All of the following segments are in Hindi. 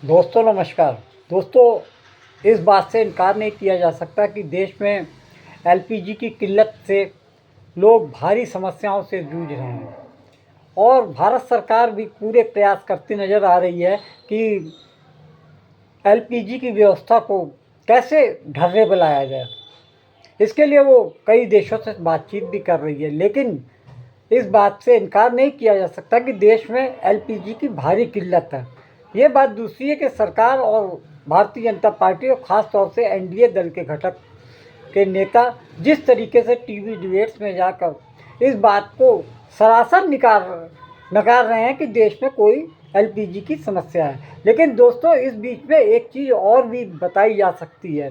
दोस्तों नमस्कार। दोस्तों, इस बात से इनकार नहीं किया जा सकता कि देश में एलपीजी की किल्लत से लोग भारी समस्याओं से जूझ रहे हैं और भारत सरकार भी पूरे प्रयास करती नज़र आ रही है कि एलपीजी की व्यवस्था को कैसे ढर्रे पे लाया जाए। इसके लिए वो कई देशों से बातचीत भी कर रही है, लेकिन इस बात से इनकार नहीं किया जा सकता कि देश में एलपीजी की भारी किल्लत है। ये बात दूसरी है कि सरकार और भारतीय जनता पार्टी और ख़ास तौर से एनडीए दल के घटक के नेता जिस तरीके से टीवी डिबेट्स में जाकर इस बात को सरासर नकार रहे हैं कि देश में कोई एलपीजी की समस्या है। लेकिन दोस्तों, इस बीच में एक चीज़ और भी बताई जा सकती है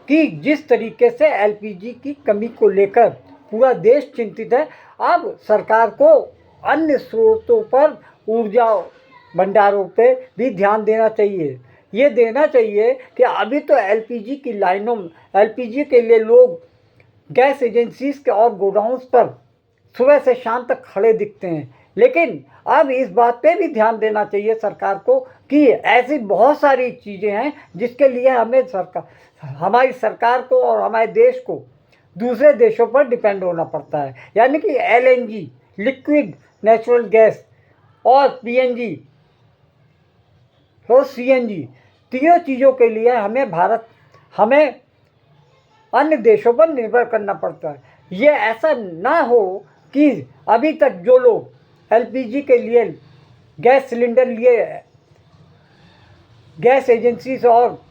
कि जिस तरीके से एलपीजी की कमी को लेकर पूरा देश चिंतित है, अब सरकार को अन्य स्रोतों पर, ऊर्जा भंडारों पे भी ध्यान देना चाहिए। ये देना चाहिए कि अभी तो एलपीजी की लाइनों में एलपीजी के लिए लोग गैस एजेंसीज के और गोडाउंस पर सुबह से शाम तक खड़े दिखते हैं, लेकिन अब इस बात पे भी ध्यान देना चाहिए सरकार को कि ऐसी बहुत सारी चीज़ें हैं जिसके लिए हमारी सरकार को और हमारे देश को दूसरे देशों पर डिपेंड होना पड़ता है। यानी कि एलएनजी, लिक्विड नेचुरल गैस, और पीएनजी और सीएनजी, तीनों चीज़ों के लिए हमें अन्य देशों पर निर्भर करना पड़ता है। ये ऐसा ना हो कि अभी तक जो लोग एलपीजी के लिए गैस सिलेंडर लिए गैस एजेंसीज और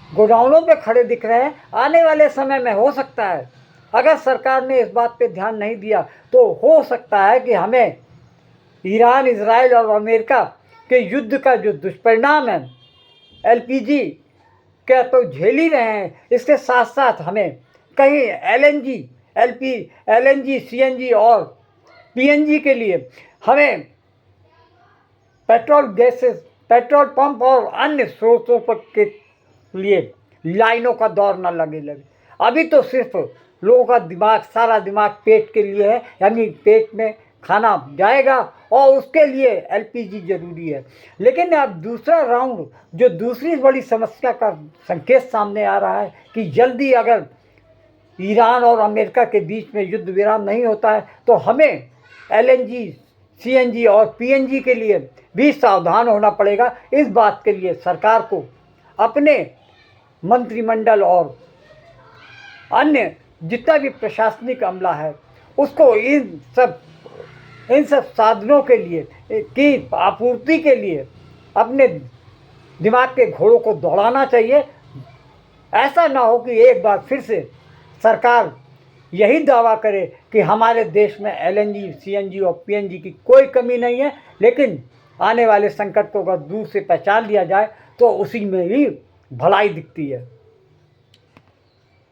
गोडाउनों पे खड़े दिख रहे हैं, आने वाले समय में हो सकता है अगर सरकार ने इस बात पे ध्यान नहीं दिया तो हो सकता है कि हमें ईरान, इजराइल और अमेरिका के युद्ध का जो दुष्परिणाम है एलपीजी क्या तो झेल ही रहे हैं, इसके साथ साथ हमें कहीं एलएनजी, सीएनजी और पीएनजी के लिए हमें पेट्रोल पंप और अन्य स्रोतों पर के लिए लाइनों का दौर न लगे। अभी तो सिर्फ लोगों का सारा दिमाग पेट के लिए है, यानी पेट में खाना जाएगा और उसके लिए एलपीजी ज़रूरी है। लेकिन अब दूसरा राउंड, जो दूसरी बड़ी समस्या का संकेत सामने आ रहा है कि जल्दी अगर ईरान और अमेरिका के बीच में युद्ध विराम नहीं होता है तो हमें एलएनजी, सीएनजी और पीएनजी के लिए भी सावधान होना पड़ेगा। इस बात के लिए सरकार को अपने मंत्रिमंडल और अन्य जितना भी प्रशासनिक अमला है उसको इन सब साधनों के लिए की आपूर्ति के लिए अपने दिमाग के घोड़ों को दौड़ाना चाहिए। ऐसा ना हो कि एक बार फिर से सरकार यही दावा करे कि हमारे देश में एलएनजी, सीएनजी और पीएनजी की कोई कमी नहीं है, लेकिन आने वाले संकट को अगर दूर से पहचान लिया जाए तो उसी में ही भलाई दिखती है।